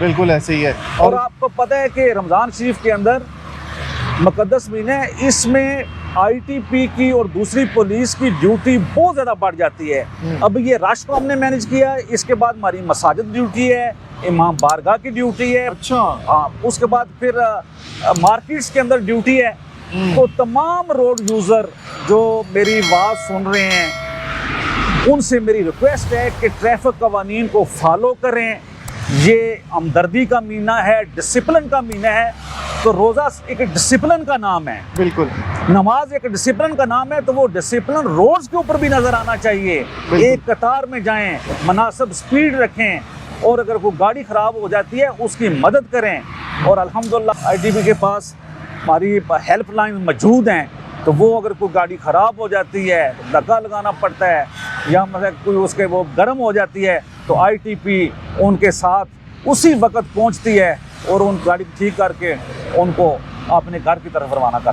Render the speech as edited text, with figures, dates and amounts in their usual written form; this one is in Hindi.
बिल्कुल ऐसे ही है। और आपको पता है कि रमज़ान शरीफ के अंदर मुकद्दस महीना है, इसमें आईटीपी की और दूसरी पुलिस की ड्यूटी बहुत ज़्यादा बढ़ जाती है। अब ये रश को हमने मैनेज किया, इसके बाद हमारी मसाजिद ड्यूटी है, इमाम बारगाह की ड्यूटी है। अच्छा। हाँ, उसके बाद फिर मार्केट्स के अंदर ड्यूटी है। तो तमाम रोड यूज़र जो मेरी आवाज़ सुन रहे हैं, उनसे मेरी रिक्वेस्ट है कि ट्रैफिक कवानीन को फॉलो करें। ये हमदर्दी का महीना है, डिसिप्लिन का महीना है। तो रोज़ा एक डिसिप्लिन का नाम है, बिल्कुल। नमाज एक डिसिप्लिन का नाम है, तो वो डिसिप्लिन रोड्स के ऊपर भी नज़र आना चाहिए। एक कतार में जाएं, मुनासिब स्पीड रखें, और अगर कोई गाड़ी ख़राब हो जाती है उसकी मदद करें। और अल्हम्दुलिल्लाह आईटीबी के पास हमारी हेल्पलाइन मौजूद हैं, तो वो अगर कोई गाड़ी ख़राब हो जाती है, धक्का लगाना पड़ता है, या मतलब कोई उसके वो गर्म हो जाती है, तो आईटीपी उनके साथ उसी वक्त पहुंचती है और उन गाड़ी ठीक करके उनको अपने घर की तरफ रवाना करती है।